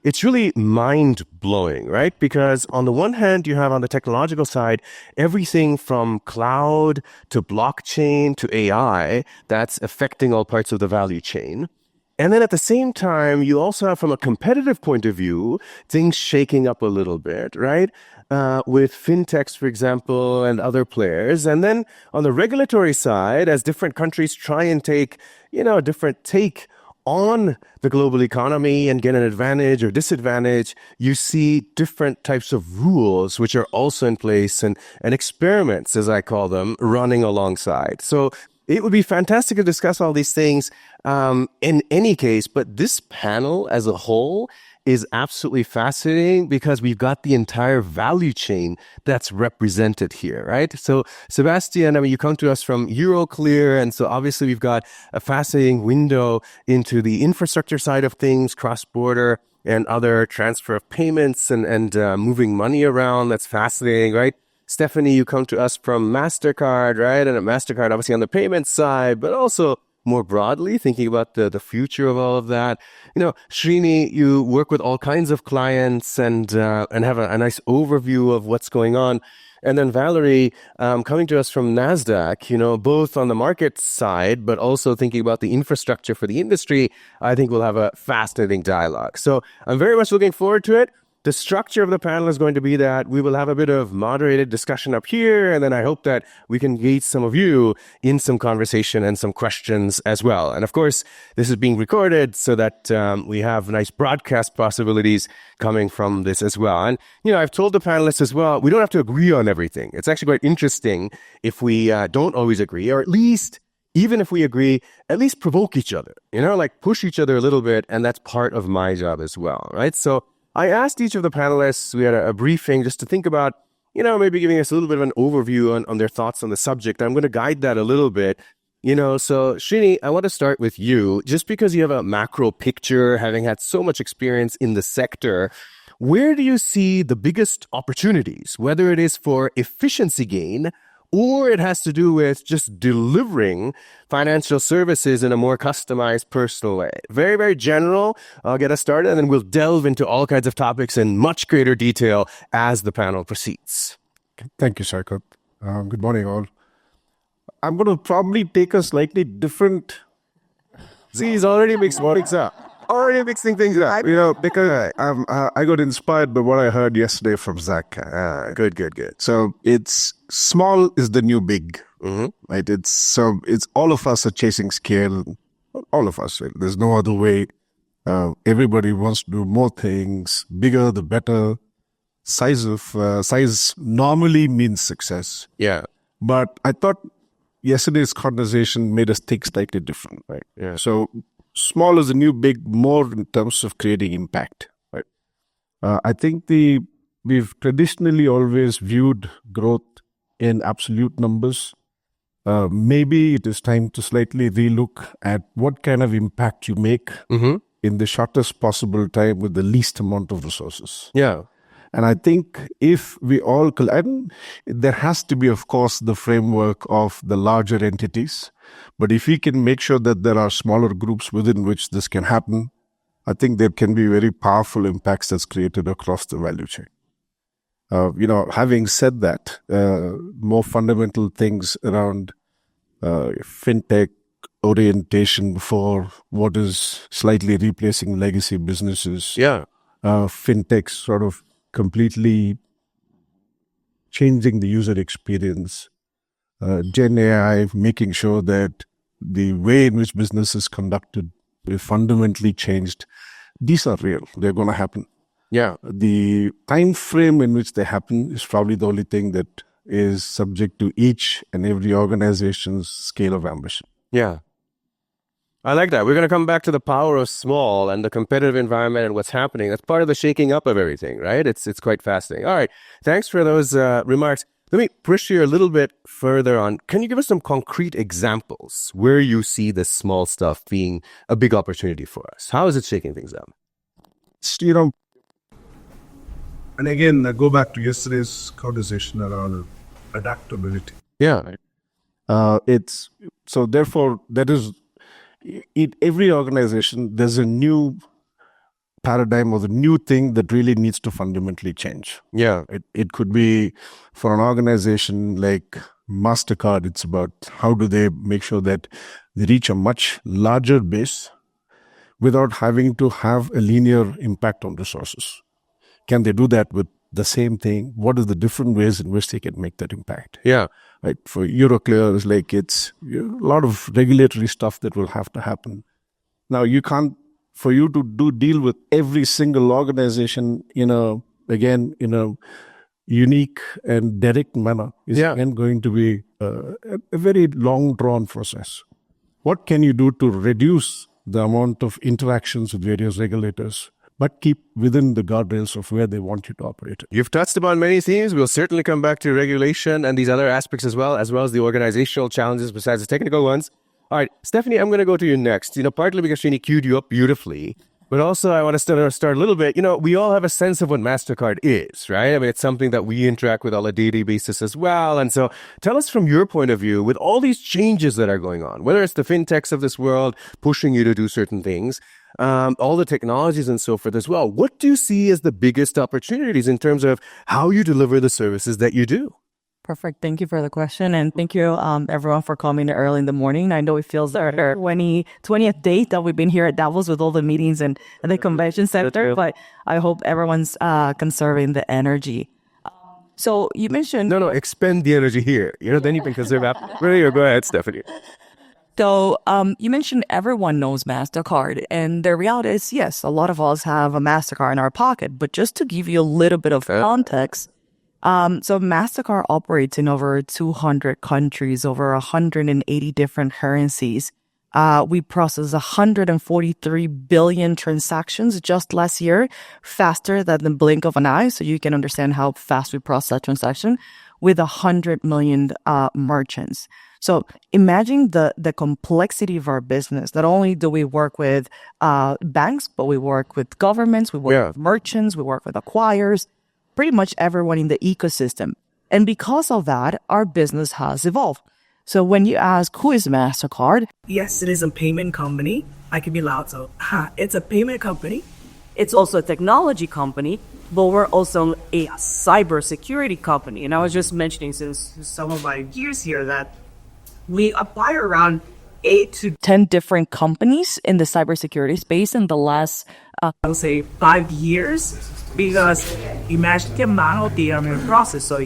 it's really mind-blowing, right? Because on the one hand, you have on the technological side, everything from cloud to blockchain to AI that's affecting all parts of the value chain. And then at the same time, you also have, from a competitive point of view, things shaking up a little bit, right? With fintechs, for example, and other players. And then on the regulatory side, as different countries try and take, a different take on the global economy and get an advantage or disadvantage, you see different types of rules which are also in place and experiments, as I call them, running alongside. So it would be fantastic to discuss all these things in any case, but this panel as a whole is absolutely fascinating because we've got the entire value chain that's represented here, right? So, Sebastian, you come to us from Euroclear, and so obviously we've got a fascinating window into the infrastructure side of things, cross-border and other transfer of payments and moving money around. That's fascinating, right? Stephanie, you come to us from MasterCard, right? And at MasterCard, obviously on the payment side, but also more broadly, thinking about the future of all of that. Srini, you work with all kinds of clients and have a nice overview of what's going on. And then Valerie, coming to us from Nasdaq, both on the market side, but also thinking about the infrastructure for the industry, I think we'll have a fascinating dialogue. So I'm very much looking forward to it. The structure of the panel is going to be that we will have a bit of moderated discussion up here, and then I hope that we can engage some of you in some conversation and some questions as well. And of course, this is being recorded so that we have nice broadcast possibilities coming from this as well. And, I've told the panelists as well, we don't have to agree on everything. It's actually quite interesting if we don't always agree, or at least, even if we agree, at least provoke each other, push each other a little bit. And that's part of my job as well, right? So I asked each of the panelists, we had a briefing just to think about, maybe giving us a little bit of an overview on their thoughts on the subject. I'm going to guide that a little bit. So Srini, I want to start with you, just because you have a macro picture, having had so much experience in the sector. Where do you see the biggest opportunities, whether it is for efficiency gain or it has to do with just delivering financial services in a more customized, personal way? Very, very general. I'll get us started, and then we'll delve into all kinds of topics in much greater detail as the panel proceeds. Thank you, Saikot. Good morning, all. I'm going to probably take a slightly different... See, he's already mixing things up. Because I got inspired by what I heard yesterday from Zach. Good. So it's small is the new big, right? It's all of us are chasing scale. All of us, right? There's no other way. Everybody wants to do more things, bigger the better. Size normally means success. Yeah. But I thought yesterday's conversation made us think slightly different, right? Yeah. So small is the new big, more in terms of creating impact, right? I think we've traditionally always viewed growth in absolute numbers. Maybe it is time to slightly relook at what kind of impact you make in the shortest possible time with the least amount of resources. Yeah. And I think if we all, there has to be, of course, the framework of the larger entities. But if we can make sure that there are smaller groups within which this can happen, I think there can be very powerful impacts that's created across the value chain. Having said that, more fundamental things around fintech orientation for what is slightly replacing legacy businesses. Yeah. Fintech sort of completely changing the user experience, Gen AI, making sure that the way in which business is conducted is fundamentally changed. These are real. They're going to happen. Yeah. The time frame in which they happen is probably the only thing that is subject to each and every organization's scale of ambition. Yeah. I like that. We're going to come back to the power of small and the competitive environment and what's happening. That's part of the shaking up of everything, right? It's quite fascinating. All right. Thanks for those remarks. Let me push you a little bit further on. Can you give us some concrete examples where you see this small stuff being a big opportunity for us? How is it shaking things up? And again, I go back to yesterday's conversation around adaptability. Yeah. Therefore, that is... In every organization, there's a new paradigm or the new thing that really needs to fundamentally change. Yeah. It could be for an organization like MasterCard, it's about how do they make sure that they reach a much larger base without having to have a linear impact on resources. Can they do that with the same thing? What are the different ways in which they can make that impact? Yeah. Right. For Euroclear, it's a lot of regulatory stuff that will have to happen. Now, for you to deal with every single organization in a unique and direct manner is again going to be a very long drawn process. What can you do to reduce the amount of interactions with various regulators, but keep within the guardrails of where they want you to operate? You've touched upon many themes. We'll certainly come back to regulation and these other aspects as well as the organizational challenges besides the technical ones. All right, Stephanie, I'm going to go to you next. Partly because Srini queued you up beautifully, but also I want to start a little bit. We all have a sense of what MasterCard is, right? I mean, it's something that we interact with on a daily basis as well. And so tell us from your point of view, with all these changes that are going on, whether it's the fintechs of this world pushing you to do certain things, all the technologies and so forth as well, what do you see as the biggest opportunities in terms of how you deliver the services that you do? Perfect. Thank you for the question. And thank you, everyone, for coming early in the morning. I know it feels our 20th date that we've been here at Davos with all the meetings and the convention center, but I hope everyone's conserving the energy. So you mentioned... No, expend the energy here. Then you can conserve after. Go ahead, Stephanie. So you mentioned everyone knows MasterCard, and the reality is, yes, a lot of us have a MasterCard in our pocket, but just to give you a little bit of context, so MasterCard operates in over 200 countries, over 180 different currencies. We processed 143 billion transactions just last year, faster than the blink of an eye. So you can understand how fast we process that transaction with 100 million merchants. So imagine the complexity of our business. Not only do we work with banks, but we work with governments, we work with merchants, we work with acquirers, pretty much everyone in the ecosystem. And because of that, our business has evolved. So when you ask, who is MasterCard? Yes, it is a payment company. I can be loud, so it's a payment company. It's also a technology company, but we're also a cybersecurity company. And I was just mentioning since some of my years here that we acquire around 8 to 10 different companies in the cybersecurity space in the last, I'll say 5 years, because imagine the amount of data in the process. So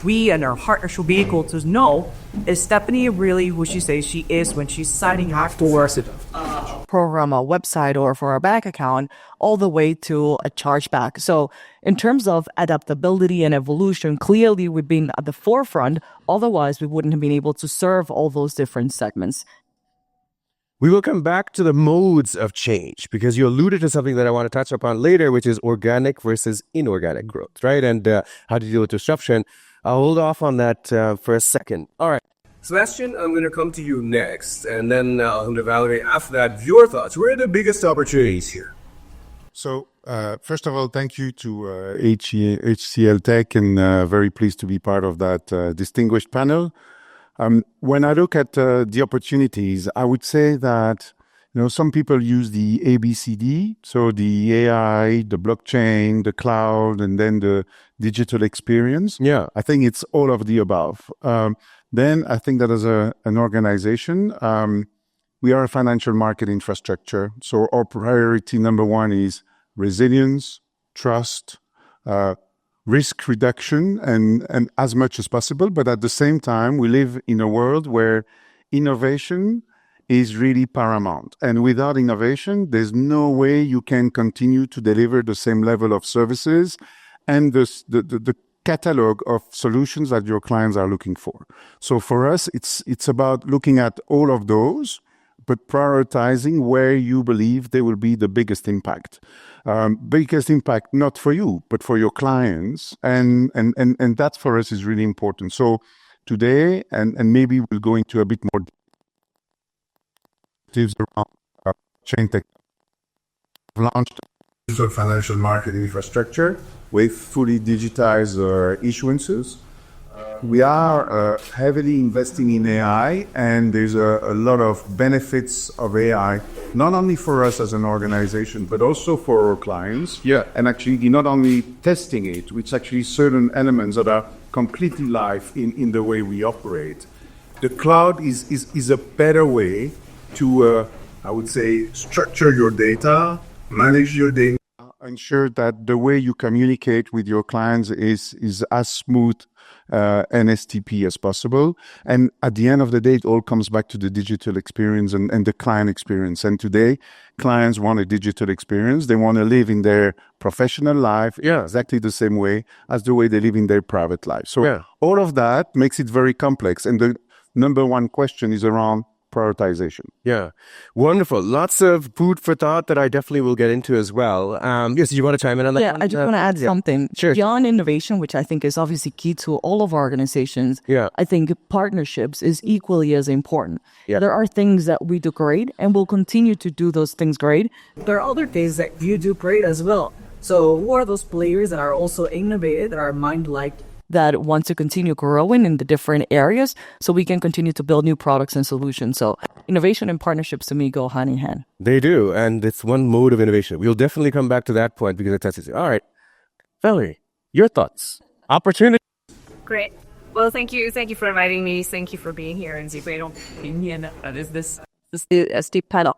we and our partner should be able to know, is Stephanie really who she says she is when she's signing up for program, a website, or for a bank account, all the way to a chargeback. So in terms of adaptability and evolution, clearly we've been at the forefront. Otherwise, we wouldn't have been able to serve all those different segments. We will come back to the modes of change because you alluded to something that I want to touch upon later, which is organic versus inorganic growth, right? And how to deal with disruption. I'll hold off on that for a second. All right. Sebastian, I'm going to come to you next, and then I'll come to Valerie after that. Your thoughts. Where are the biggest opportunities here? So, first of all, thank you to HCLTech, and very pleased to be part of that distinguished panel. When I look at the opportunities, I would say that some people use the ABCD, so the AI, the blockchain, the cloud, and then the digital experience. Yeah, I think it's all of the above. Then I think that as an organization, we are a financial market infrastructure. So our priority number one is resilience, trust, risk reduction, and as much as possible. But at the same time, we live in a world where innovation is really paramount. And without innovation, there's no way you can continue to deliver the same level of services and the catalog of solutions that your clients are looking for. So for us, it's about looking at all of those, but prioritizing where you believe there will be the biggest impact. Biggest impact not for you, but for your clients. And that for us is really important. So today, and maybe we'll go into a bit more details around chain tech. We've launched a digital financial market infrastructure with fully digitized issuances. We are heavily investing in AI, and there's a lot of benefits of AI, not only for us as an organization, but also for our clients. Yeah. And actually, not only testing it, which actually certain elements that are completely live in the way we operate. The cloud is a better way to, I would say, structure your data, manage your data, ensure that the way you communicate with your clients is as smooth and STP as possible. And at the end of the day, it all comes back to the digital experience and the client experience. And today, clients want a digital experience. They want to live in their professional life exactly the same way as the way they live in their private life. So all of that makes it very complex. And the number one question is around prioritization. Yeah. Wonderful. Lots of food for thought that I definitely will get into as well. Yes, you want to chime in on that? Yeah, I just want to add something. Sure. Beyond innovation, which I think is obviously key to all of our organizations, I think partnerships is equally as important. Yeah. There are things that we do great and we'll continue to do those things great. There are other things that you do great as well. So who are those players that are also innovative, that are mind-like, that want to continue growing in the different areas so we can continue to build new products and solutions. So innovation and partnerships to me go hand in hand. They do, and it's one mode of innovation. We'll definitely come back to that point because it touches it. All right. Valerie, your thoughts? Opportunity? Great. Well, thank you. Thank you for inviting me. Thank you for being here and the great opinion that is this Steep panel.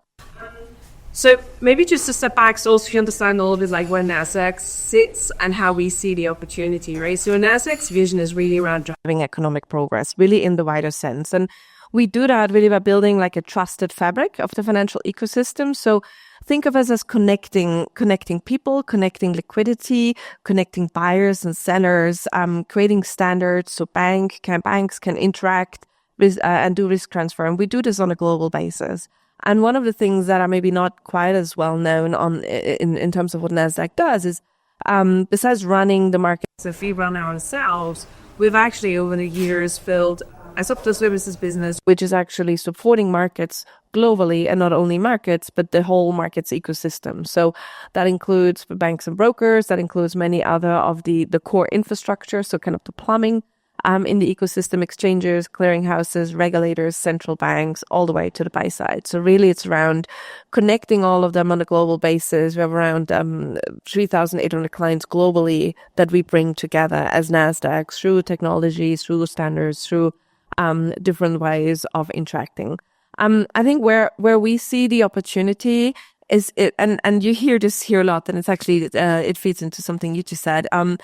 So maybe just to step back, so also you understand a little bit like where Nasdaq sits and how we see the opportunity, right? So Nasdaq's vision is really around driving economic progress, really in the wider sense. And we do that really by building like a trusted fabric of the financial ecosystem. So think of us as connecting people, connecting liquidity, connecting buyers and sellers, creating standards so banks can interact with and do risk transfer. And we do this on a global basis. And one of the things that are maybe not quite as well known in terms of what Nasdaq does is, besides running the markets, if we run ourselves, we've actually over the years built a software services business, which is actually supporting markets globally, and not only markets, but the whole markets ecosystem. So that includes banks and brokers, that includes many other of the core infrastructure, so kind of the plumbing in the ecosystem, exchanges, clearinghouses, regulators, central banks, all the way to the buy side. So really it's around connecting all of them on a global basis. We have around 3,800 clients globally that we bring together as Nasdaq through technology, through standards, through different ways of interacting. I think where we see the opportunity is it, and you hear this here a lot, and it's actually it feeds into something you just said. And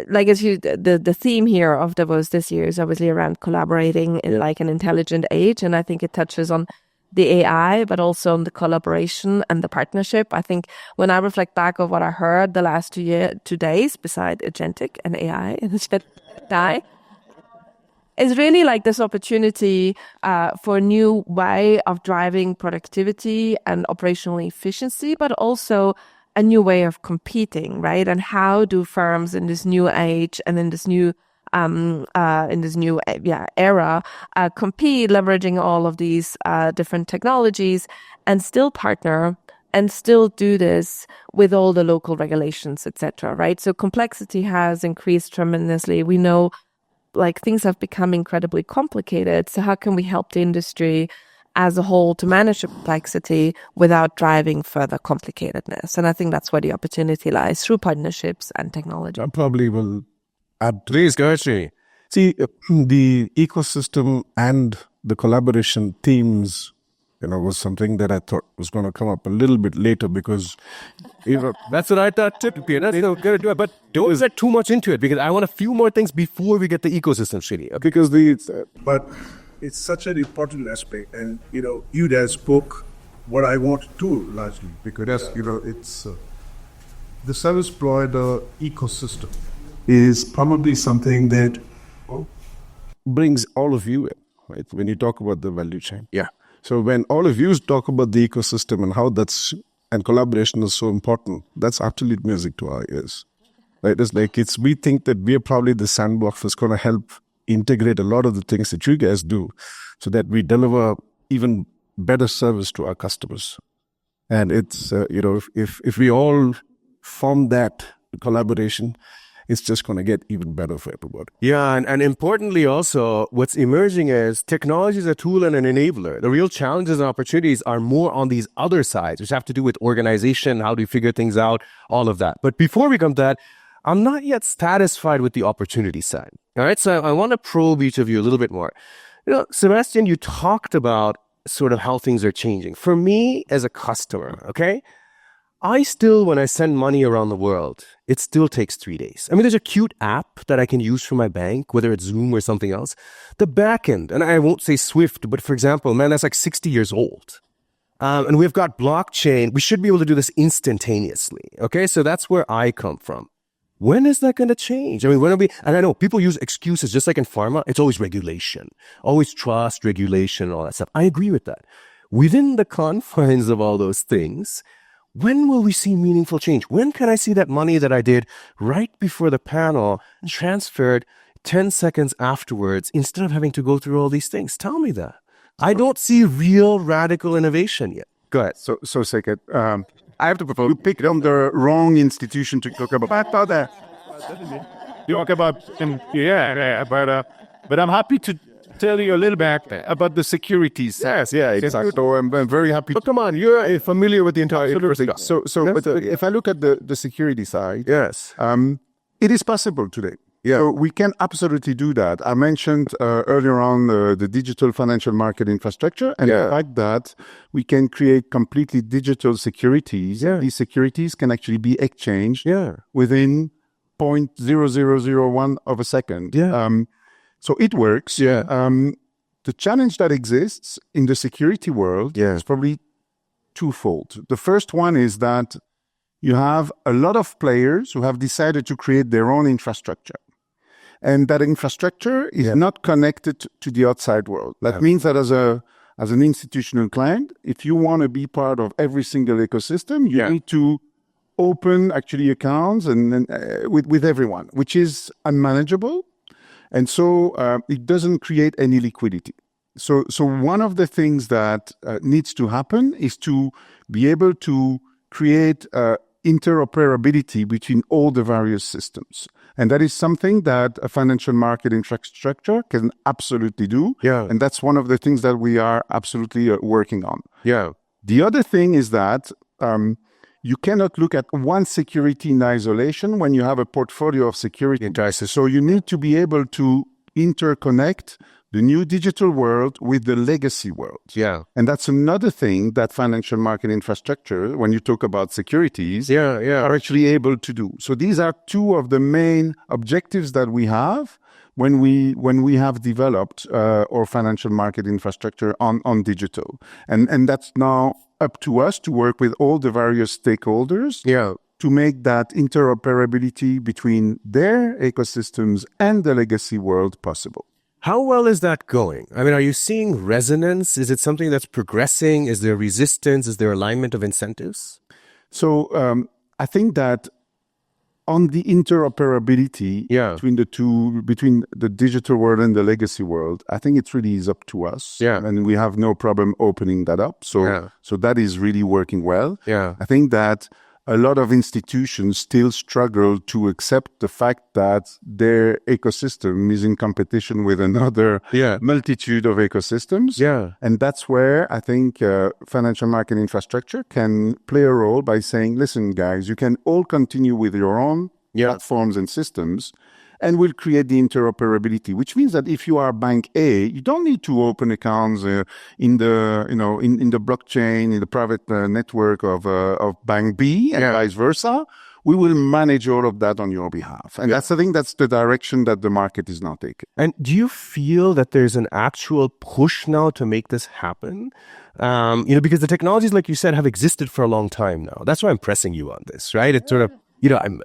like as you, the theme here of Davos this year is obviously around collaborating in like an intelligent age, and I think it touches on the AI, but also on the collaboration and the partnership. I think when I reflect back of what I heard the last 2 days, beside agentic and AI and AI, it's really like this opportunity for a new way of driving productivity and operational efficiency, but also a new way of competing, right? And how do firms in this new age and in this new era compete, leveraging all of these different technologies, and still partner and still do this with all the local regulations, etc. Right? So complexity has increased tremendously. We know like things have become incredibly complicated. So how can we help the industry as a whole to manage the complexity without driving further complicatedness? And I think that's where the opportunity lies, through partnerships and technology. I probably will add. Please go ahead, Srini. See, the ecosystem and the collaboration themes, was something that I thought was going to come up a little bit later because, that's what I thought typically. That's going to do it. But don't get too much into it because I want a few more things before we get the ecosystem, Srini. Okay? because But it's such an important aspect, and you guys spoke what I want to largely, because it's the service provider ecosystem is probably something that brings all of you in, right? When you talk about the value chain. Yeah. So when all of you talk about the ecosystem and how and collaboration is so important, that's absolute music to our ears. Right? It's like we think that we are probably the sandbox that's going to help integrate a lot of the things that you guys do so that we deliver even better service to our customers. And it's, if we all form that collaboration, it's just going to get even better for everybody. Yeah, and importantly also, what's emerging is technology is a tool and an enabler. The real challenges and opportunities are more on these other sides, which have to do with organization, how do you figure things out, all of that. But before we come to that, I'm not yet satisfied with the opportunity side. All right, so I want to probe each of you a little bit more. Sebastian, you talked about sort of how things are changing. For me as a customer, okay, I still, when I send money around the world, it still takes 3 days. I mean, there's a cute app that I can use for my bank, whether it's Zoom or something else. The backend, and I won't say Swift, but for example, man, that's like 60 years old. And we've got blockchain. We should be able to do this instantaneously. Okay, so that's where I come from. When is that going to change? I mean, when are we, and I know people use excuses, just like in pharma, it's always regulation, always trust, regulation, all that stuff. I agree with that. Within the confines of all those things, when will we see meaningful change? When can I see that money that I did right before the panel transferred 10 seconds afterwards instead of having to go through all these things? Tell me that. I don't see real radical innovation yet. Go ahead. So Saket, I have to propose you picked on the wrong institution to talk about that. You talk about but I'm happy to tell you a little bit about the securities. Yes, yeah, exactly. So I'm very happy. But come on, you're familiar with the entire Absolutely. But if I look at the security side, yes, it is possible today. Yeah. So we can absolutely do that. I mentioned earlier on the digital financial market infrastructure and the fact that we can create completely digital securities. Yeah. These securities can actually be exchanged within 0.0001 of a second. Yeah. So it works. Yeah. The challenge that exists in the security world is probably twofold. The first one is that you have a lot of players who have decided to create their own infrastructure. And that infrastructure is not connected to the outside world. That means that as an institutional client, if you want to be part of every single ecosystem, you need to open actually accounts and with everyone, which is unmanageable. And so it doesn't create any liquidity. So one of the things that needs to happen is to be able to create interoperability between all the various systems. And that is something that a financial market infrastructure can absolutely do. Yeah. And that's one of the things that we are absolutely working on. Yeah. The other thing is that you cannot look at one security in isolation when you have a portfolio of security. So you need to be able to interconnect the new digital world with the legacy world. Yeah. And that's another thing that financial market infrastructure, when you talk about securities, are actually able to do. So these are two of the main objectives that we have when we have developed our financial market infrastructure on digital. And that's now up to us to work with all the various stakeholders to make that interoperability between their ecosystems and the legacy world possible. How well is that going? I mean, are you seeing resonance? Is it something that's progressing? Is there resistance? Is there alignment of incentives? So I think that on the interoperability between the two, between the digital world and the legacy world, I think it really is up to us. Yeah. And we have no problem opening that up. So that is really working well. Yeah. I think that a lot of institutions still struggle to accept the fact that their ecosystem is in competition with another multitude of ecosystems. Yeah. And that's where I think financial market infrastructure can play a role by saying, listen, guys, you can all continue with your own platforms and systems, and we'll create the interoperability, which means that if you are Bank A, you don't need to open accounts in the blockchain, in the private network of Bank B, and vice versa. We will manage all of that on your behalf. And I think that's the direction that the market is now taking. And do you feel that there's an actual push now to make this happen? Because the technologies, like you said, have existed for a long time now. That's why I'm pressing you on this, right? It's sort of,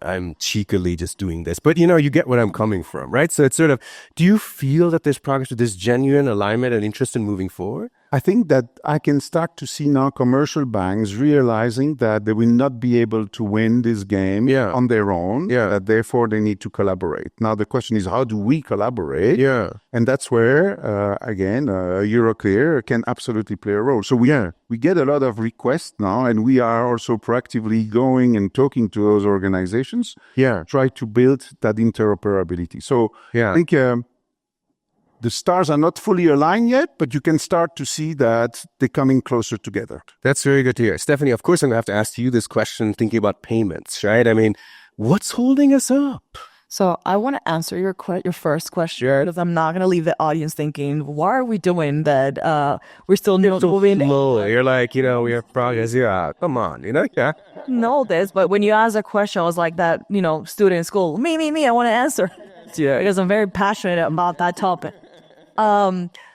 I'm cheekily just doing this, but you get where I'm coming from, right? So it's sort of, do you feel that there's progress, there's genuine alignment and interest in moving forward? I think that I can start to see now commercial banks realizing that they will not be able to win this game on their own, that therefore they need to collaborate. Now the question is, how do we collaborate? And that's where, again, Euroclear can absolutely play a role. So we get a lot of requests now, and we are also proactively going and talking to those organizations, try to build that interoperability. So I think the stars are not fully aligned yet, but you can start to see that they're coming closer together. That's very good to hear. Stephanie, of course, I'm going to have to ask you this question thinking about payments, right? I mean, what's holding us up? So I want to answer your first question because I'm not going to leave the audience thinking, why are we doing that? We're still moving. You're like, we have progress. Yeah, come on, Know this, but when you ask a question, I was like that, student in school, me, I want to answer. Because I'm very passionate about that topic.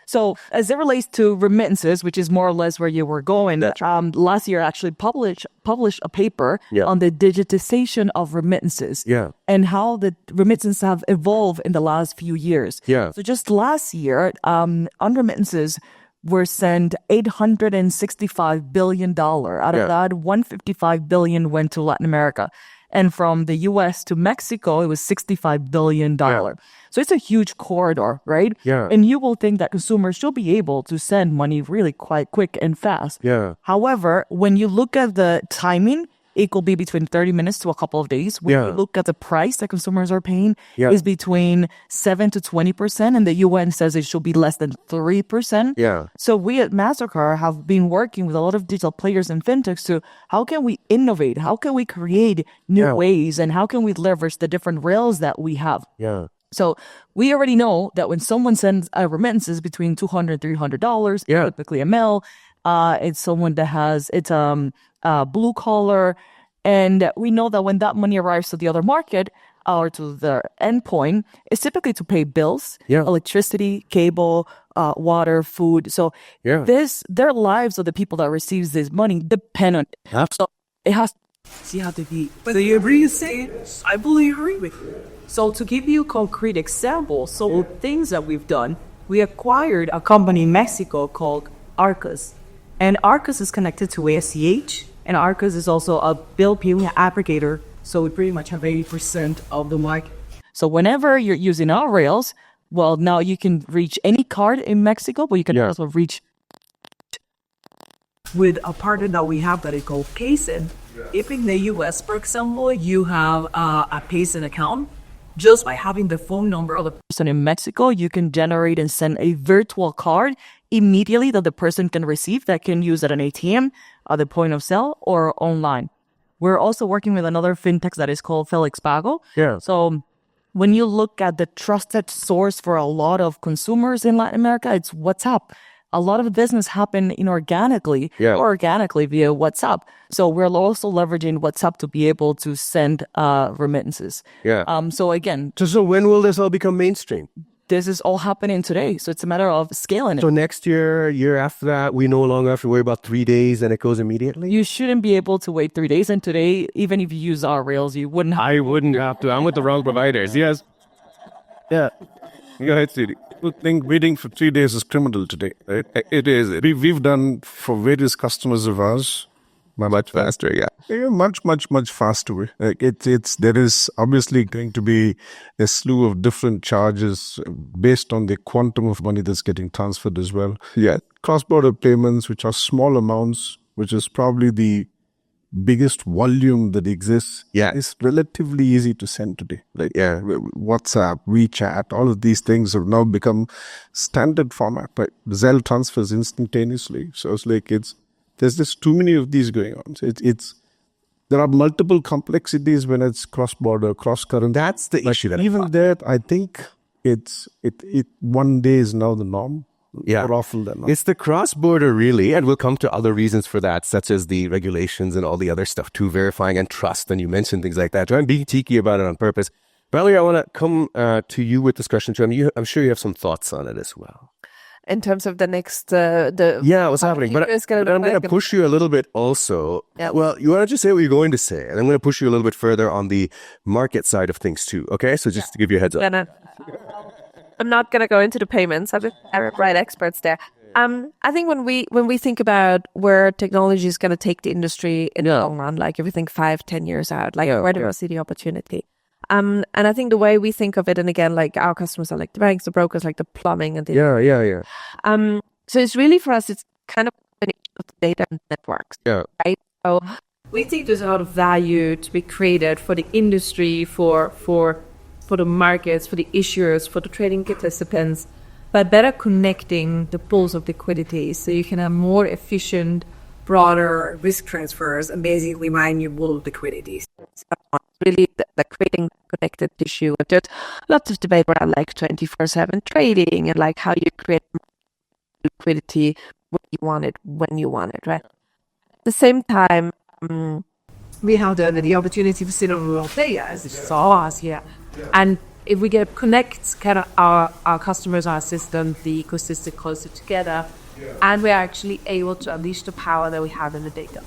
So as it relates to remittances, which is more or less where you were going, last year I actually published a paper on the digitization of remittances and how the remittances have evolved in the last few years. So just last year, on remittances were sent $865 billion. Out of that, $155 billion went to Latin America. And from the U.S. to Mexico, it was $65 billion. So it's a huge corridor, right? And you will think that consumers should be able to send money really quite quick and fast. However, when you look at the timing, it could be between 30 minutes to a couple of days. When you look at the price that consumers are paying, is between 7 to 20%, and the UN says it should be less than 3%. So we at MasterCard have been working with a lot of digital players and fintechs to how can we innovate? How can we create new ways? And how can we leverage the different rails that we have? So we already know that when someone sends a remittances between $200 $300, typically a mail, it's someone that has blue collar, and we know that when that money arrives to the other market or to the endpoint, it's typically to pay bills, electricity, cable, water, food. So their lives of the people that receives this money depend on it. So it has to be. But the you say, I fully agree with you. So to give you concrete examples, so things that we've done, we acquired a company in Mexico called Arcus. And Arcus is connected to ACH, and Arcus is also a bill payment aggregator. So we pretty much have 80% of the market. So whenever you're using our rails, well, now you can reach any card in Mexico, but you can also reach with a partner that we have that is called Payson. If in the US, for example, you have a Payson account, just by having the phone number of the person in Mexico, you can generate and send a virtual card immediately that the person can receive that can use at an ATM, at the point of sale, or online. We're also working with another fintech that is called Felix Pago. So when you look at the trusted source for a lot of consumers in Latin America, it's WhatsApp. A lot of the business happen inorganically or organically via WhatsApp. So we're also leveraging WhatsApp to be able to send remittances. So again, so when will this all become mainstream? This is all happening today. So it's a matter of scaling it. So next year after that, we no longer have to worry about 3 days and it goes immediately? You shouldn't be able to wait 3 days. And today, even if you use our rails, you wouldn't have. I wouldn't have to. I'm with the wrong providers. Yes. Yeah. Go ahead, Siri. I think waiting for 3 days is criminal today, right? It is. We've done for various customers of ours much faster, much faster. There is obviously going to be a slew of different charges based on the quantum of money that's getting transferred as well. Cross-border payments, which are small amounts, which is probably the biggest volume that exists, is relatively easy to send today. WhatsApp, WeChat, all of these things have now become standard format. Right? Zelle transfers instantaneously. So there's just too many of these going on. So there are multiple complexities when it's cross-border, cross-current. That's the issue. Even that, I think it 1 day is now the norm. More often than not. It's the cross-border, really, and we'll come to other reasons for that, such as the regulations and all the other stuff too, verifying and trust, and you mentioned things like that. So I'm being cheeky about it on purpose. Valerie, I want to come to you with this question too. I'm sure you have some thoughts on it as well. In terms of the next... what's happening? But I'm going to push you a little bit also. Well, you want to just say what you're going to say, and I'm going to push you a little bit further on the market side of things too, okay? So just to give you a heads up. I'm not going to go into the payments. I'm right experts there. I think when we think about where technology is going to take the industry in the long run, like if we think 5-10 years out, like where do we see the opportunity? And I think the way we think of it, and again, like our customers are like the banks, the brokers, like the plumbing and the so it's really for us, it's kind of data and networks, right? So we think there's a lot of value to be created for the industry, for the markets, for the issuers, for the trading participants, by better connecting the pools of liquidity, so you can have more efficient, broader risk transfers and basically mine your pool of liquidities. Really the creating connected tissue. There's lots of debate around like 24/7 trading and like how you create liquidity when you want it, right? At the same time, we have the opportunity for cinema data, as you saw us here. And if we get connect kind of our customers, our system, the ecosystem closer together, and we're actually able to unleash the power that we have in the data,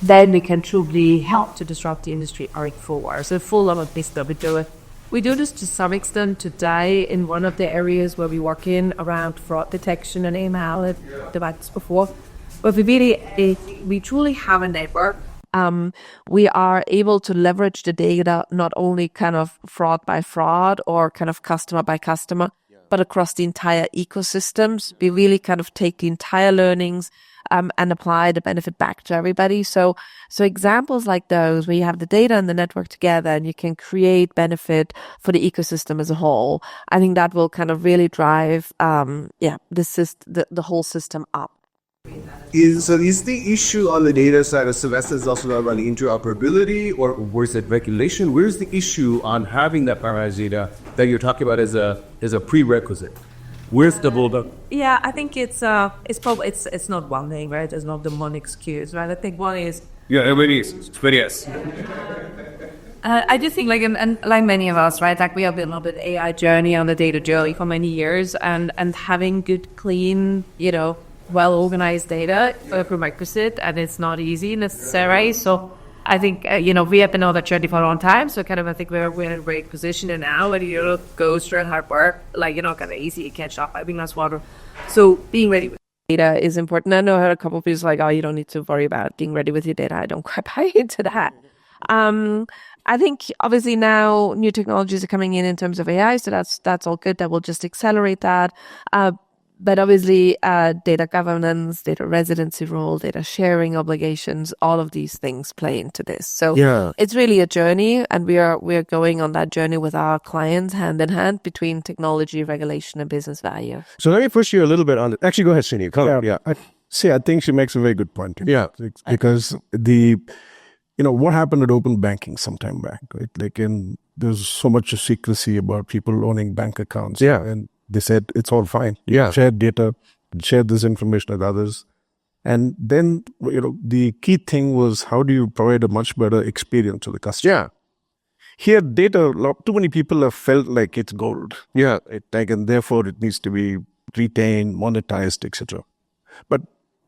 then we can truly help to disrupt the industry going forward. So full lot of this stuff we do it. We do this to some extent today in one of the areas where we work in around fraud detection and AML, debates before. But we truly have a network. We are able to leverage the data not only kind of fraud by fraud or kind of customer by customer, but across the entire ecosystems. We really kind of take the entire learnings and apply the benefit back to everybody. So examples like those where you have the data and the network together and you can create benefit for the ecosystem as a whole, I think that will kind of really drive the whole system up. Is the issue on the data side of Sylvester is also about interoperability, or where's it regulation? Where's the issue on having that parameter data that you're talking about as a prerequisite? Where's the build-up? Yeah, I think it's probably it's not one thing, right? It's not the one excuse, right? I think one is Yes. I do think and like many of us, right? Like we have been on an AI journey, on the data journey for many years, and having good, clean, well-organized data a prerequisite, and it's not easy necessarily. So I think, we have been on that journey for a long time. So kind of, I think we're in a great position and now, and go through hard work, kind of easy to catch up. I think that's water. So being ready with Data is important. I know I heard a couple of people like, oh, you don't need to worry about being ready with your data. I don't quite buy into that. I think obviously now new technologies are coming in terms of AI, so that's all good. That will just accelerate that. But obviously, data governance, data residency rule, data sharing obligations, all of these things play into this. So it's really a journey, and we are going on that journey with our clients hand in hand between technology, regulation, and business value. So let me push you a little bit on it. Actually, go ahead, Srini. I think she makes a very good point. Yeah. Because what happened at open banking some time back, right? There's so much secrecy about people owning bank accounts. Yeah. And they said it's all fine. You share data, share this information with others. And then, the key thing was, how do you provide a much better experience to the customer? Yeah. Here, data, too many people have felt like it's gold. Yeah. And therefore it needs to be retained, monetized, etc. But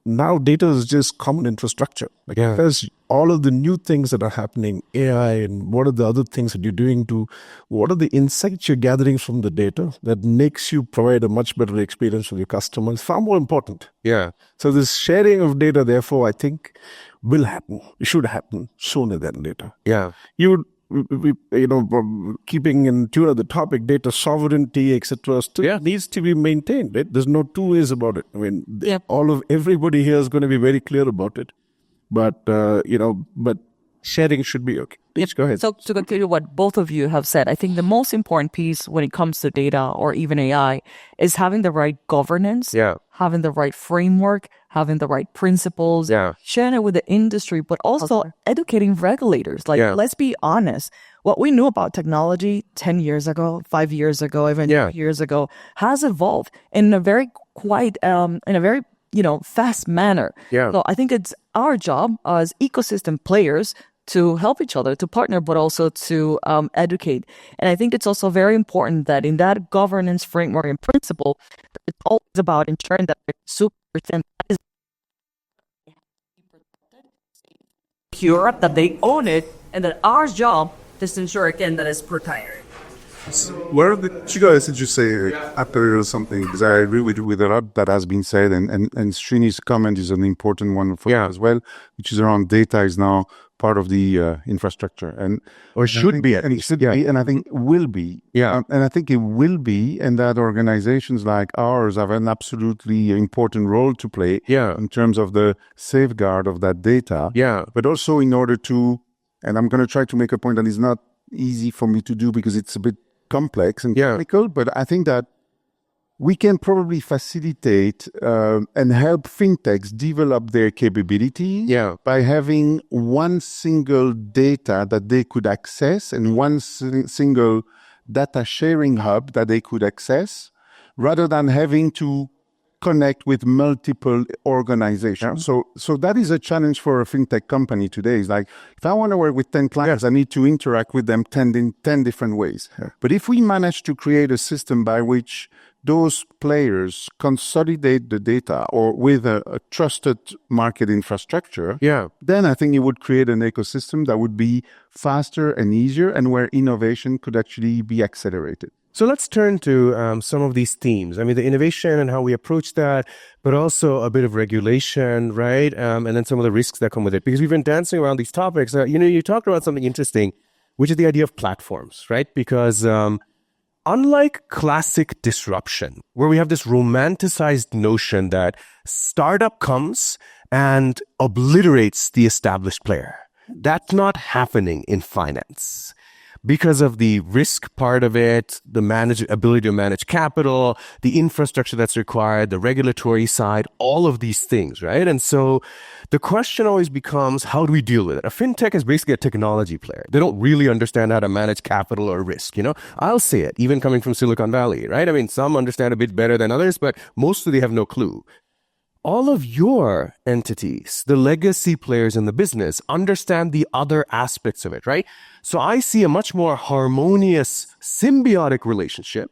now data is just common infrastructure. There's all of the new things that are happening, AI, and what are the other things that you're doing what are the insights you're gathering from the data that makes you provide a much better experience for your customers, far more important. Yeah. So this sharing of data, therefore, I think will happen. It should happen sooner than later. Yeah. Keeping in tune of the topic, data sovereignty, etc., still needs to be maintained. Right? There's no two ways about it. I mean, everybody here is going to be very clear about it. But sharing should be okay. Please go ahead. So to continue what both of you have said, I think the most important piece when it comes to data or even AI is having the right governance, having the right framework, having the right principles, sharing it with the industry, but also educating regulators. Let's be honest. What we knew about technology 10 years ago, 5 years ago, even years ago, has evolved in a very fast manner. Yeah. So I think it's our job as ecosystem players to help each other, to partner, but also to educate. And I think it's also very important that in that governance framework and principle, it's always about ensuring that super is secure, that they own it, and that our job is to ensure again that it's proprietary. Where did you guys did you say after or something? Because I agree with a lot that has been said, and Srini's comment is an important one for as well, which is around data is now part of the infrastructure, and Or should be at and it least. should be, and I think will be. Yeah. And I think it will be, and that organizations like ours have an absolutely important role to play. Yeah. In terms of the safeguard of that data. Yeah. But also in order to, and I'm going to try to make a point that is not easy for me to do because it's a bit complex and technical, but I think that we can probably facilitate and help fintechs develop their capabilities by having one single data that they could access and one single data sharing hub that they could access, rather than having to connect with multiple organizations. So that is a challenge for a fintech company today. It's like, if I want to work with 10 clients, I need to interact with them 10 different ways. But if we manage to create a system by which those players consolidate the data or with a trusted market infrastructure, then I think it would create an ecosystem that would be faster and easier and where innovation could actually be accelerated. So let's turn to some of these themes. I mean, the innovation and how we approach that, but also a bit of regulation, right? And then some of the risks that come with it. Because we've been dancing around these topics. You talked about something interesting, which is the idea of platforms, right? Because unlike classic disruption, where we have this romanticized notion that startup comes and obliterates the established player, that's not happening in finance. Because of the risk part of it, the ability to manage capital, the infrastructure that's required, the regulatory side, all of these things, right? And so the question always becomes, how do we deal with it? A fintech is basically a technology player. They don't really understand how to manage capital or risk, I'll say it, even coming from Silicon Valley, right? I mean, some understand a bit better than others, but mostly they have no clue. All of your entities, the legacy players in the business, understand the other aspects of it, right? So I see a much more harmonious, symbiotic relationship,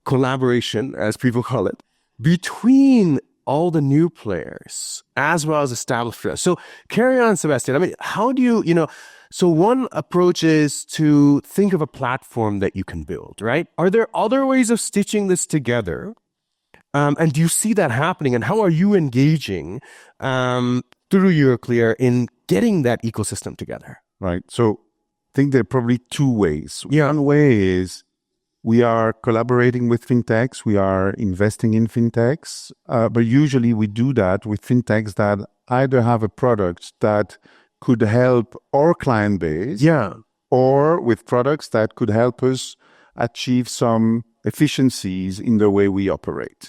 collaboration, as people call it, between all the new players as well as established players. So carry on, Sebastian. I mean, how do you, so one approach is to think of a platform that you can build, right? Are there other ways of stitching this together? And do you see that happening? And how are you engaging through Euroclear in getting that ecosystem together? Right. So I think there are probably two ways. One way is we are collaborating with fintechs. We are investing in fintechs. But usually we do that with fintechs that either have a product that could help our client base or with products that could help us achieve some efficiencies in the way we operate.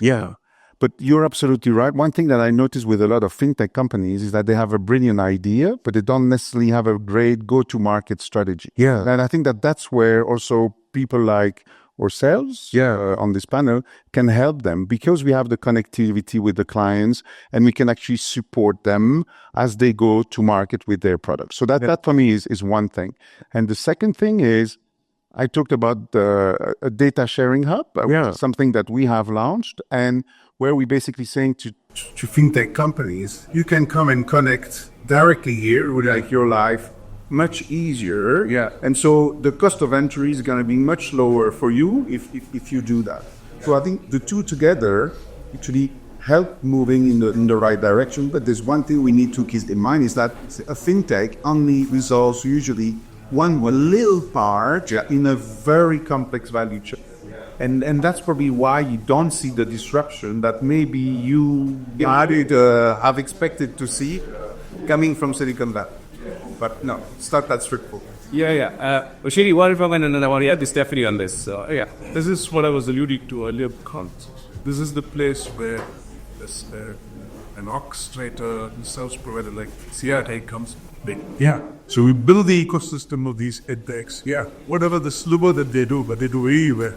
But you're absolutely right. One thing that I notice with a lot of fintech companies is that they have a brilliant idea, but they don't necessarily have a great go-to-market strategy. And I think that that's where also people like ourselves on this panel can help them, because we have the connectivity with the clients and we can actually support them as they go to market with their products. So that for me is one thing. And the second thing is, I talked about a data sharing hub, something that we have launched, and where we're basically saying to fintech companies, you can come and connect directly here with your life much easier. And so the cost of entry is going to be much lower for you if you do that. So I think the two together actually help moving in the right direction. But there's one thing we need to keep in mind is that a fintech only resolves usually one little part in a very complex value chain. And that's probably why you don't see the disruption that maybe you have expected to see coming from Silicon Valley. But no, it's not that straightforward. Shiri, what if I want to add this Stephanie on this? This is what I was alluding to earlier. This is the place where there's an orchestrator, service provider like HCLTech comes big. So we build the ecosystem of these edtechs. Whatever the sliver that they do, but they do very well.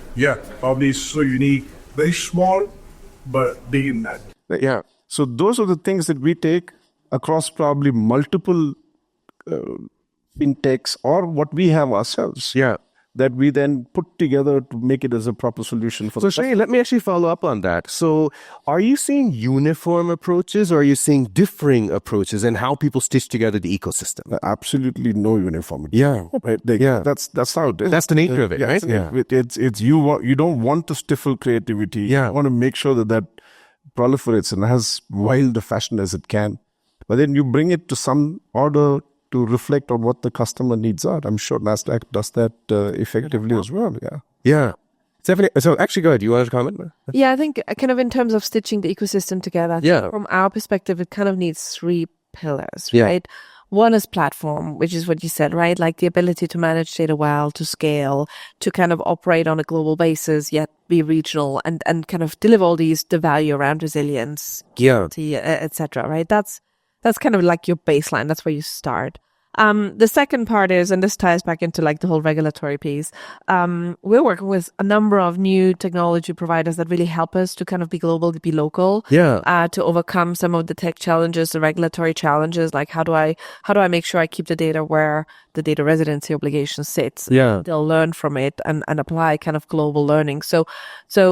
Probably so unique, very small, but big in that. So those are the things that we take across probably multiple fintechs or what we have ourselves. that we then put together to make it as a proper solution for So, Srini, let me actually follow up on that. So, are you seeing uniform approaches or are you seeing differing approaches in how people stitch together the ecosystem? Absolutely no uniformity. Yeah. Right? That's how it is. That's the nature of it, right? It's you don't want to stifle creativity. Yeah. You want to make sure that proliferates and as wild a fashion as it can. But then you bring it to some order to reflect on what the customer needs are. I'm sure Nasdaq does that effectively as well. Yeah. Yeah. Stephanie, so actually, go ahead. You wanted to comment? Yeah, I think kind of in terms of stitching the ecosystem together, from our perspective, it kind of needs three pillars, right? One is platform, which is what you said, right? Like the ability to manage data well, to scale, to kind of operate on a global basis, yet be regional and kind of deliver all the value around resilience, etc. Right? That's kind of like your baseline. That's where you start. The second part is, and this ties back into like the whole regulatory piece, we're working with a number of new technology providers that really help us to kind of be global, to be local, to overcome some of the tech challenges, the regulatory challenges, like how do I make sure I keep the data where the data residency obligation sits? They'll learn from it and apply kind of global learning. So,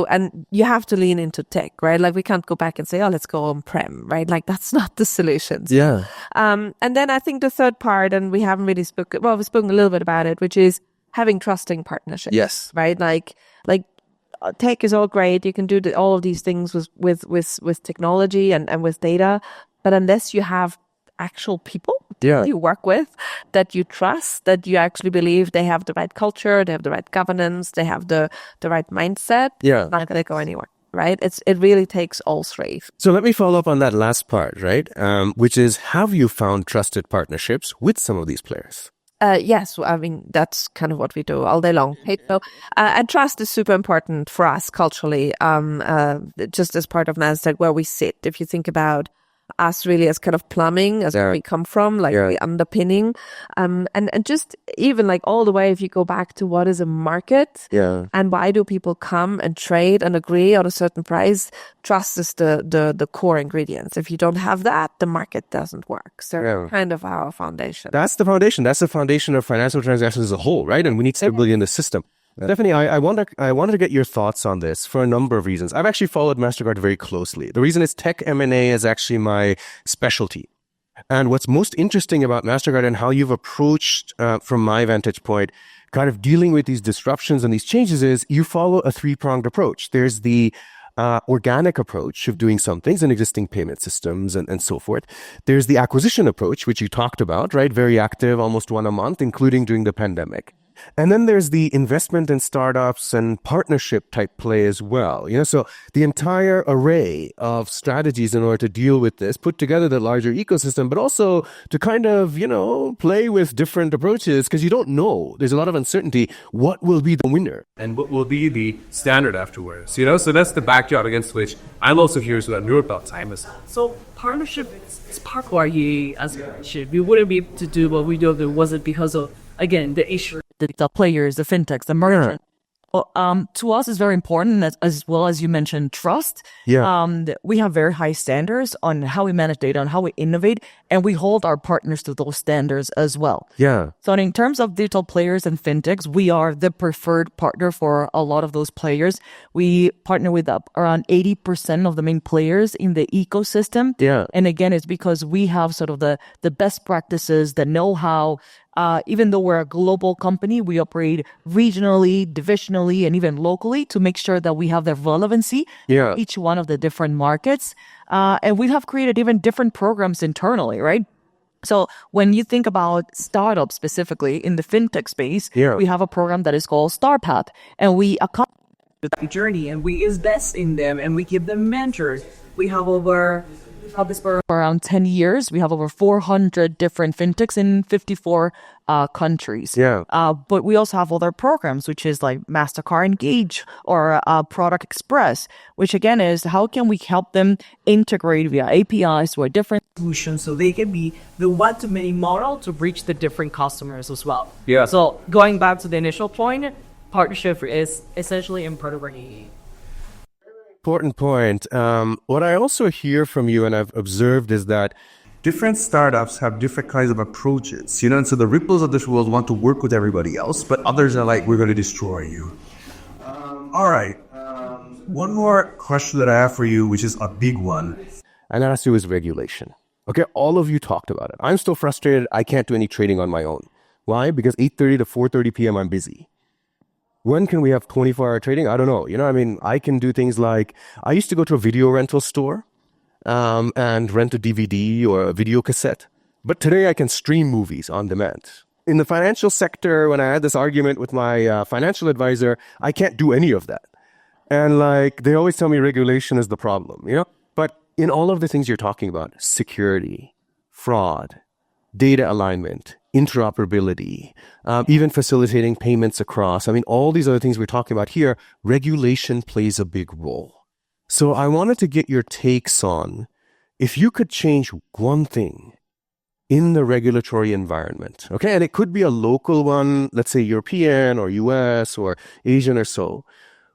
and you have to lean into tech, right? Like we can't go back and say, oh, let's go on-prem, right? Like that's not the solutions. And then I think the third part, and we haven't really spoken, well, we've spoken a little bit about it, which is having trusting partnerships. Yes. Right? Like tech is all great. You can do all of these things with technology and with data. But unless you have actual people you work with that you trust, that you actually believe they have the right culture, they have the right governance, they have the right mindset, not going to go anywhere. Right? It really takes all three. So let me follow up on that last part, right? Which is, have you found trusted partnerships with some of these players? Yes, I mean, that's kind of what we do all day long. And trust is super important for us culturally, just as part of Nasdaq, where we sit. If you think about us really as kind of plumbing, as where we come from, like the underpinning, and just even like all the way, if you go back to what is a market, and why do people come and trade and agree on a certain price, trust is the core ingredients. If you don't have that, the market doesn't work. So kind of our foundation. That's the foundation. That's the foundation of financial transactions as a whole, right? And we need stability in the system. Stephanie, I wanted to get your thoughts on this for a number of reasons. I've actually followed MasterCard very closely. The reason is tech M&A is actually my specialty. And what's most interesting about MasterCard and how you've approached, from my vantage point, kind of dealing with these disruptions and these changes is you follow a three-pronged approach. There's the organic approach of doing some things in existing payment systems and so forth. There's the acquisition approach, which you talked about, right? Very active, almost one a month, including during the pandemic. And then there's the investment in startups and partnership type play as well. So the entire array of strategies in order to deal with this, put together the larger ecosystem, but also to kind of, play with different approaches because you don't know. There's a lot of uncertainty. What will be the winner? And what will be the standard afterwards? So that's the backdrop against which I'm also curious about Europe time is. So partnership is part of our as we wouldn't be able to do what we do if it wasn't because of, again, the issue. The players, the fintechs, the merchants. Well, to us, it's very important, as well as you mentioned, trust. We have very high standards on how we manage data, on how we innovate, and we hold our partners to those standards as well. So in terms of digital players and fintechs, we are the preferred partner for a lot of those players. We partner with around 80% of the main players in the ecosystem. And again, it's because we have sort of the best practices, the know-how. Even though we're a global company, we operate regionally, divisionally, and even locally to make sure that we have the relevancy in each one of the different markets. And we have created even different programs internally, right? So when you think about startups specifically in the fintech space, we have a program that is called StarPath, and we accompany the journey and we invest in them and we give them mentors. We have this for around 10 years. We have over 400 different fintechs in 54 countries. But we also have other programs, which is like MasterCard Engage or Product Express, which again is how can we help them integrate via APIs to a different solution so they can be the one-to-many model to reach the different customers as well. So going back to the initial point, partnership is essentially important for you. Important point. What I also hear from you and I've observed is that different startups have different kinds of approaches, and so the Ripples of this world want to work with everybody else, but others are like, we're going to destroy you. All right. One more question that I have for you, which is a big one. And that has to do with regulation. Okay, all of you talked about it. I'm still frustrated. I can't do any trading on my own. Why? Because 8:30 to 4:30 p.m. I'm busy. When can we have 24-hour trading? I don't know. I can do things like, I used to go to a video rental store and rent a DVD or a video cassette. But today I can stream movies on demand. In the financial sector, when I had this argument with my financial advisor, I can't do any of that. And they always tell me regulation is the problem, But in all of the things you're talking about, security, fraud, data alignment, interoperability, even facilitating payments across, all these other things we're talking about here, regulation plays a big role. So I wanted to get your takes on, if you could change one thing in the regulatory environment, okay, and it could be a local one, let's say European or US or Asian or so,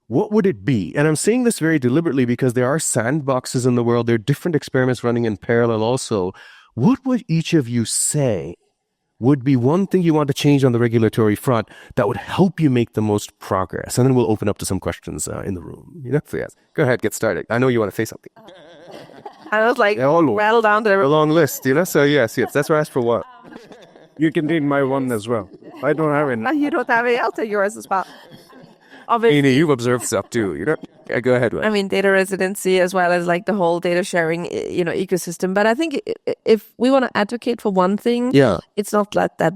what would it be? And I'm saying this very deliberately because there are sandboxes in the world. There are different experiments running in parallel also. What would each of you say would be one thing you want to change on the regulatory front that would help you make the most progress? And then we'll open up to some questions in the room. So yes, go ahead, get started. I know you want to say something. I was rattle down there. A long list, So yes, that's why I asked for one. You can read my one as well. I don't have it. You don't have it. I'll take yours as well. Amy, you've observed stuff too, Yeah, go ahead. Data residency as well as the whole data sharing, ecosystem. But I think if we want to advocate for one thing, it's not that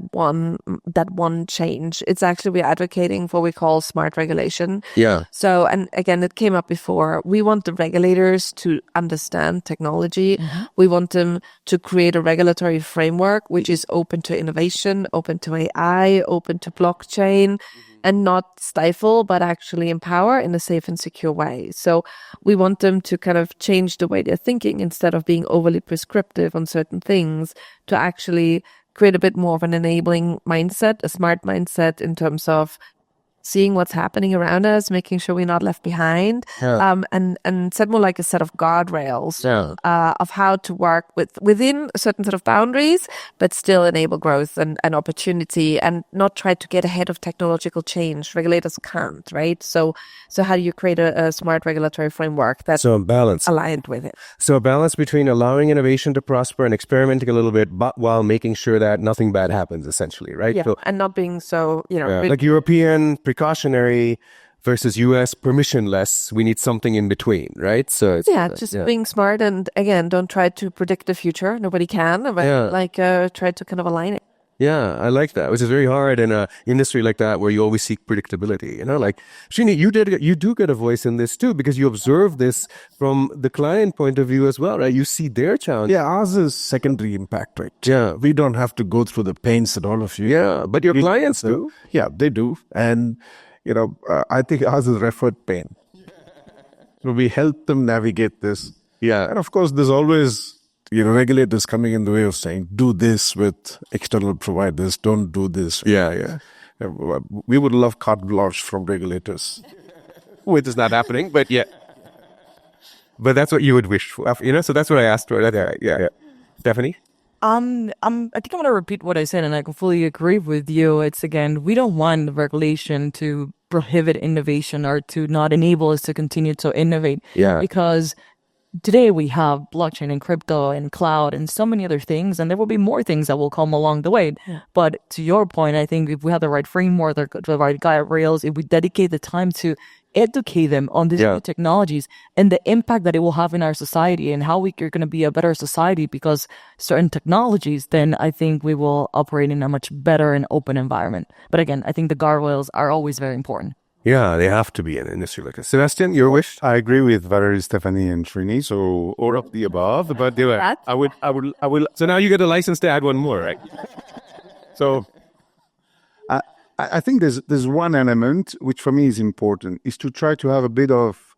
one change. It's actually we're advocating for what we call smart regulation. Yeah. So, and again, it came up before. We want the regulators to understand technology. Mm-hmm. We want them to create a regulatory framework which is open to innovation, open to AI, open to blockchain. And not stifle, but actually empower in a safe and secure way. So we want them to kind of change the way they're thinking instead of being overly prescriptive on certain things, to actually create a bit more of an enabling mindset, a smart mindset in terms of seeing what's happening around us, making sure we're not left behind, and set more like a set of guardrails of how to work within a certain set of boundaries, but still enable growth and opportunity, and not try to get ahead of technological change. Regulators can't, right? So how do you create a smart regulatory framework that's aligned with it? So a balance between allowing innovation to prosper and experimenting a little bit, but while making sure that nothing bad happens, essentially, right? Yeah, so, and not being so, like European precautionary versus US permissionless. We need something in between, right? So it's, being smart, and again, don't try to predict the future. Nobody can, but try to kind of align it. Yeah, I like that, which is very hard in an industry like that where you always seek predictability. Srini, you do get a voice in this too, because you observe this from the client point of view as well, right? You see their challenge. Yeah, ours is secondary impact, right? Yeah. We don't have to go through the pains that all of you. Yeah, but your clients do. Yeah, they do. And, I think ours is referred pain. So we help them navigate this. Yeah. And of course, there's always regulators coming in the way of saying, do this with external providers, don't do this. Yeah. We would love carte blanche from regulators. Which is not happening, but yeah. But that's what you would wish for, so that's what I asked for. Yeah. Stephanie? I think I'm going to repeat what I said, and I can fully agree with you. It's, again, we don't want the regulation to prohibit innovation or to not enable us to continue to innovate. Yeah. Because today we have blockchain and crypto and cloud and so many other things, and there will be more things that will come along the way. Yeah. But to your point, I think if we have the right framework, the right guardrails, if we dedicate the time to educate them on these new technologies and the impact that it will have in our society and how we're going to be a better society because certain technologies, then I think we will operate in a much better and open environment. But again, I think the guardrails are always very important. Yeah, they have to be in an industry like this. Sebastian, your wish? I agree with Valerie, Stephanie, and Srini. So all of the above, but I would. So now you get a license to add one more, right? So I think there's one element which for me is important, is to try to have a bit of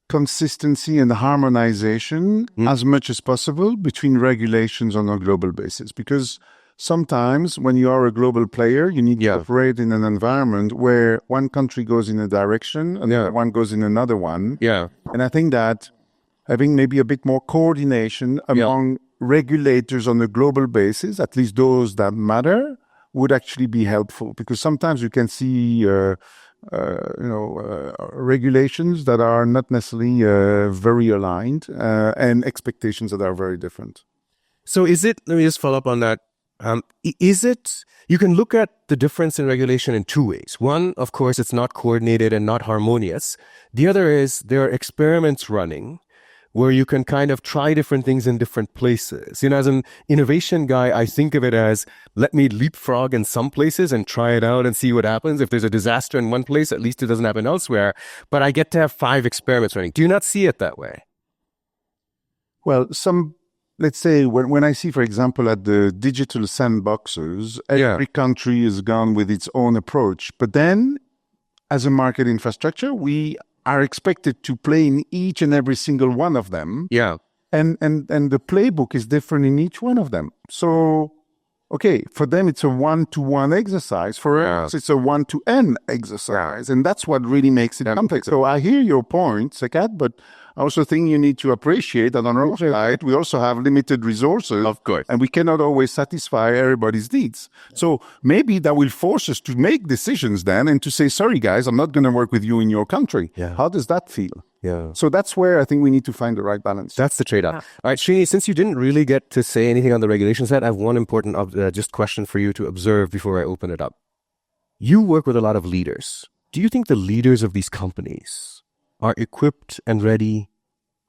consistency and harmonization as much as possible between regulations on a global basis, because sometimes when you are a global player, you need to operate in an environment where one country goes in a direction and one goes in another one. Yeah. And I think that having maybe a bit more coordination among regulators on a global basis, at least those that matter, would actually be helpful, because sometimes you can see regulations that are not necessarily very aligned and expectations that are very different. So let me just follow up on that. You can look at the difference in regulation in two ways. One, of course, it's not coordinated and not harmonious. The other is there are experiments running where you can kind of try different things in different places. As an innovation guy, I think of it as, let me leapfrog in some places and try it out and see what happens. If there's a disaster in one place, at least it doesn't happen elsewhere. But I get to have 5 experiments running. Do you not see it that way? Well, let's say when I see, for example, at the digital sandboxes, every country has gone with its own approach. But then, as a market infrastructure, we are expected to play in each and every single one of them. Yeah. And the playbook is different in each one of them. So, okay, for them, it's a 1-to-1 exercise. For us, it's a 1-to-N exercise. And that's what really makes it complex. So I hear your point, Sekat, but I also think you need to appreciate that on our side, we also have limited resources. Of course. And we cannot always satisfy everybody's needs. So maybe that will force us to make decisions then and to say, sorry, guys, I'm not going to work with you in your country. Yeah. How does that feel? Yeah. So that's where I think we need to find the right balance. That's the trade-off. Yeah. All right, Srini, since you didn't really get to say anything on the regulation side, I have one important just question for you to observe before I open it up. You work with a lot of leaders. Do you think the leaders of these companies are equipped and ready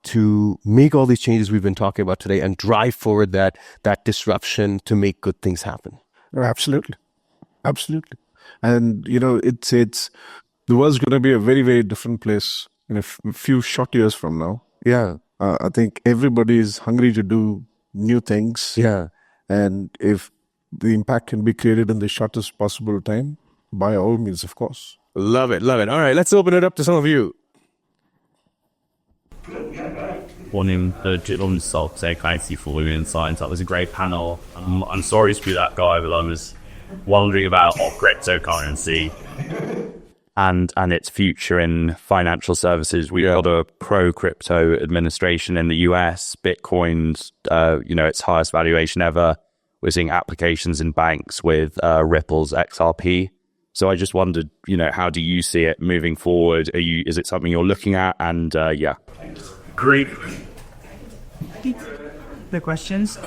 to make all these changes we've been talking about today and drive forward that disruption to make good things happen? Absolutely. Absolutely. And, it's the world's going to be a very, very different place in a few short years from now. Yeah. I think everybody is hungry to do new things. Yeah. And if the impact can be created in the shortest possible time, by all means, of course. Love it. Love it. All right. Let's open it up to some of you. Morning, the Digital Salt Thank you for Women in Science. That was a great panel. I'm sorry to be that guy, but I was wondering about cryptocurrency and its future in financial services. We've got a pro-crypto administration in the US. Bitcoin's, its highest valuation ever. We're seeing applications in banks with Ripple's XRP. So I just wondered, how do you see it moving forward? Is it something you're looking at? And Great. The questions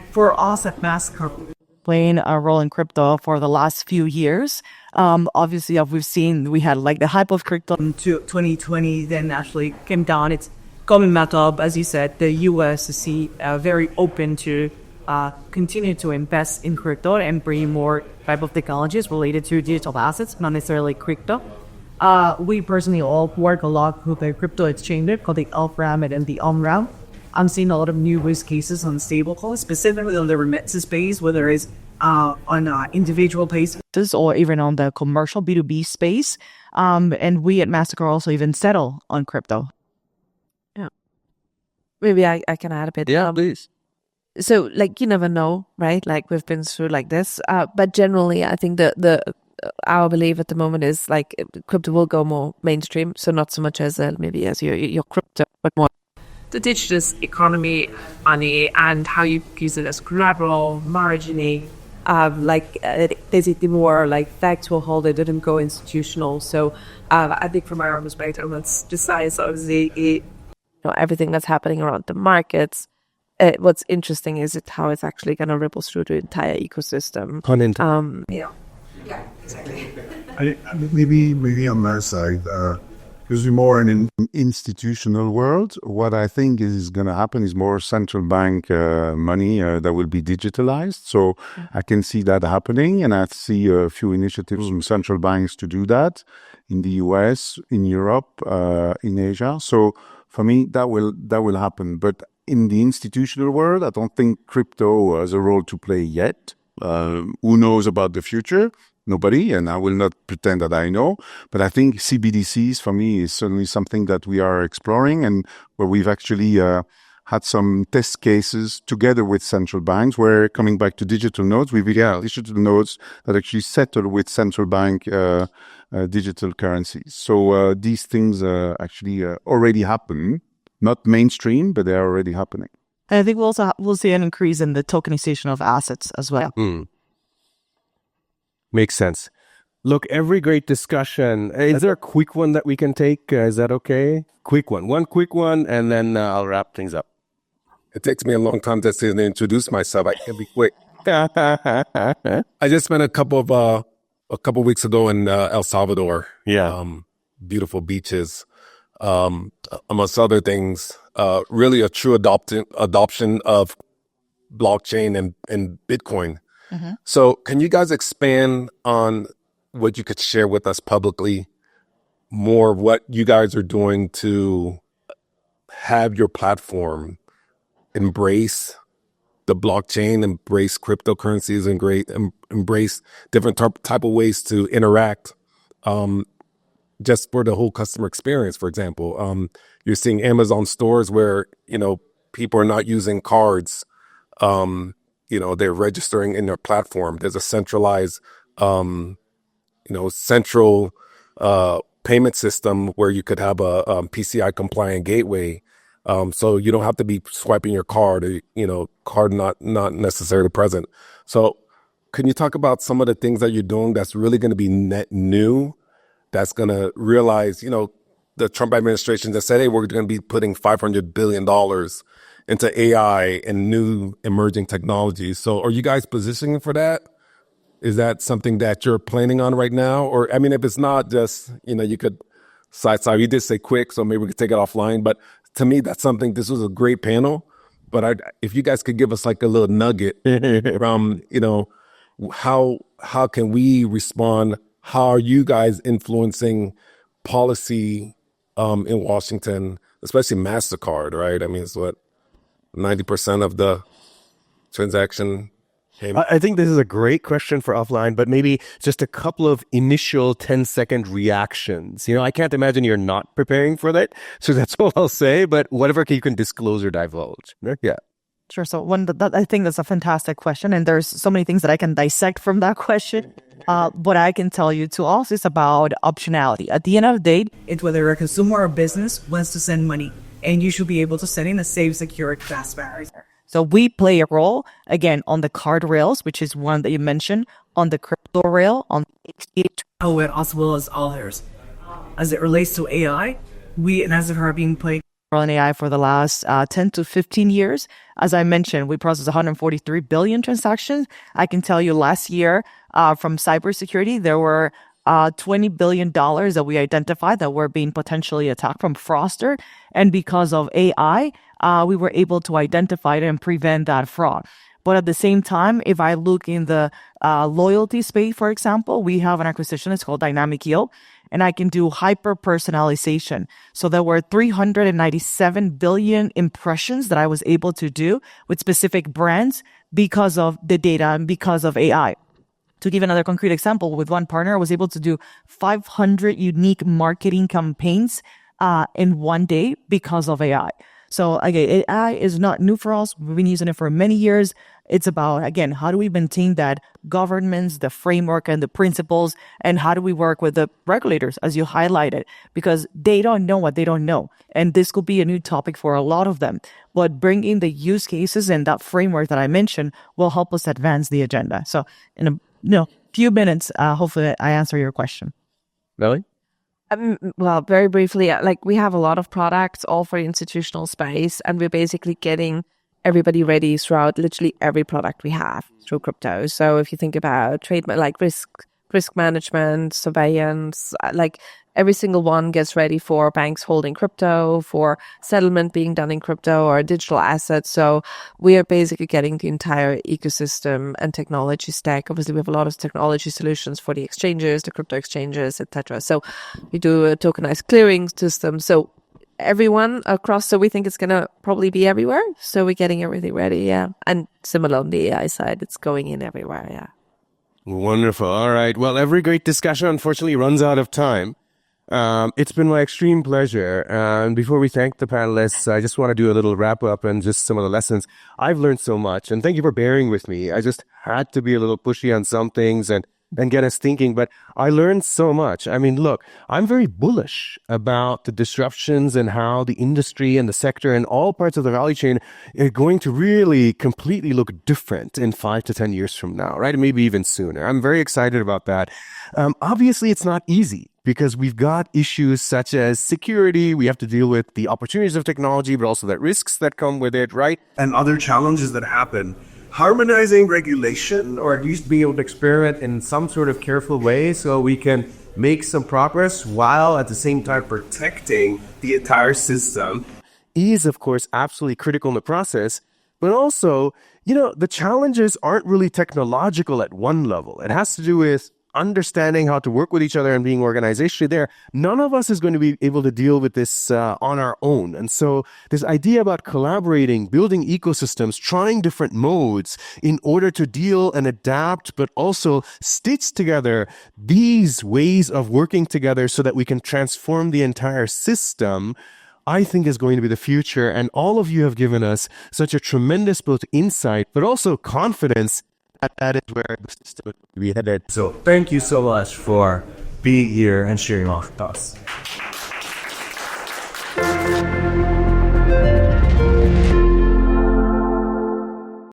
for us at MasterCard. Playing a role in crypto for the last few years. Obviously, we've seen we had like the hype of crypto to 2020, then actually came down. It's coming back up, as you said. The US is very open to continue to invest in crypto and bring more type of technologies related to digital assets, not necessarily crypto. We personally all work a lot with the crypto exchange called the off-ramp and the on-ramp. I'm seeing a lot of new use cases on stablecoins, specifically on the remittance space, whether it's on individual basis or even on the commercial B2B space. And we at MasterCard also even settle on crypto. Yeah. Maybe I can add a bit. Yeah, please. So, you never know, right? We've been through this. But generally, I think our belief at the moment is crypto will go more mainstream. So not so much as maybe as your crypto, but more the digital economy, money, and how you use it as collateral, margining, basically more factual holder, didn't go institutional. So I think from our perspective, that's the size of everything that's happening around the markets. What's interesting is how it's actually going to ripple through the entire ecosystem. Yeah, exactly. Maybe on my side, because we're more in an institutional world, what I think is going to happen is more central bank money that will be digitalized. So I can see that happening, and I see a few initiatives from central banks to do that in the US, in Europe, in Asia. So for me, that will happen. But in the institutional world, I don't think crypto has a role to play yet. Who knows about the future? Nobody, and I will not pretend that I know. But I think CBDCs, for me, is certainly something that we are exploring and where we've actually had some test cases together with central banks where, coming back to digital nodes, we've got digital nodes that actually settle with central bank digital currencies. So these things actually already happen. Not mainstream, but they are already happening. And I think we'll see an increase in the tokenization of assets as well. Makes sense. Look, every great discussion. Is there a quick one that we can take? Is that okay? Quick one. One quick one, and then I'll wrap things up. It takes me a long time to introduce myself. I can be quick. I just spent a couple weeks ago in El Salvador. Yeah. Beautiful beaches. Amongst other things, really a true adoption of blockchain and Bitcoin. So can you guys expand on what you could share with us publicly, more of what you guys are doing to have your platform embrace the blockchain, embrace cryptocurrencies, and embrace different type of ways to interact, just for the whole customer experience. For example, you're seeing Amazon stores where, people are not using cards. They're registering in their platform. There's a centralized, central payment system where you could have a PCI compliant gateway. So you don't have to be swiping your card, or, card not necessarily present. So can you talk about some of the things that you're doing that's really going to be net new, that's going to realize, the Trump administration that said, hey, we're going to be putting $500 billion into AI and new emerging technologies. So are you guys positioning for that? Is that something that you're planning on right now? Or, if it's not, just, you could side. You did say quick, so maybe we could take it offline. But to me, that's something, this was a great panel. But if you guys could give us like a little nugget from, how can we respond? How are you guys influencing policy in Washington, especially MasterCard, right? It's what, 90% of the transaction. I think this is a great question for offline, but maybe just a couple of initial 10-second reactions. I can't imagine you're not preparing for that. So that's all I'll say, but whatever you can disclose or divulge. Yeah. Sure. So I think that's a fantastic question. And there's so many things that I can dissect from that question. What I can tell you to also is about optionality. At the end of the day, It's whether a consumer or business wants to send money, and you should be able to send in a safe, secure, fast manner. so we play a role, again, on the card rails, which is one that you mentioned, on the crypto rail, on the HCLTech, As well as others. As it relates to AI, we at Nasdaq are being played on AI for the last 10 to 15 years. As I mentioned, we processed 143 billion transactions. I can tell you last year from cybersecurity, there were $20 billion that we identified that were being potentially attacked from fraudster. And because of AI, we were able to identify it and prevent that fraud. But at the same time, if I look in the loyalty space, for example, we have an acquisition. It's called Dynamic Yield. And I can do hyper-personalization. So there were 397 billion impressions that I was able to do with specific brands because of the data and because of AI. To give another concrete example, with one partner, I was able to do 500 unique marketing campaigns in one day because of AI. So again, AI is not new for us. We've been using it for many years. It's about, again, how do we maintain that governance, the framework and the principles, and how do we work with the regulators, as you highlighted, because they don't know what they don't know. And this could be a new topic for a lot of them. But bringing the use cases and that framework that I mentioned will help us advance the agenda. So in a few minutes, hopefully I answer your question. Melly? Well, very briefly, we have a lot of products all for the institutional space, and we're basically getting everybody ready throughout literally every product we have through crypto. So if you think about risk management, surveillance, every single one gets ready for banks holding crypto, for settlement being done in crypto or digital assets. So we are basically getting the entire ecosystem and technology stack. Obviously, we have a lot of technology solutions for the exchanges, the crypto exchanges, etc. So we do a tokenized clearing system. So everyone across, so we think it's going to probably be everywhere. So we're getting everything ready, yeah. And similar on the AI side, it's going in everywhere, yeah. Wonderful. All right. Well, every great discussion unfortunately runs out of time. It's been my extreme pleasure. And before we thank the panelists, I just want to do a little wrap up and just some of the lessons. I've learned so much, and thank you for bearing with me. I just had to be a little pushy on some things, and and get us thinking. But I learned so much. I mean, look, I'm very bullish about the disruptions and how the industry and the sector and all parts of the value chain are going to really completely look different in 5 to 10 years from now, right? Maybe even sooner. I'm very excited about that. Obviously, it's not easy because we've got issues such as security. We have to deal with the opportunities of technology, but also the risks that come with it, right? And other challenges that happen. Harmonizing regulation, or at least being able to experiment in some sort of careful way so we can make some progress while at the same time protecting the entire system. Is, of course, absolutely critical in the process, but also, the challenges aren't really technological at one level. It has to do with understanding how to work with each other and being organizationally there. None of us is going to be able to deal with this on our own. And so this idea about collaborating, building ecosystems, trying different modes in order to deal and adapt, but also stitch together these ways of working together so that we can transform the entire system, I think is going to be the future. And all of you have given us such a tremendous both insight, but also confidence that is where the system will be headed. So thank you so much for being here and sharing all with us.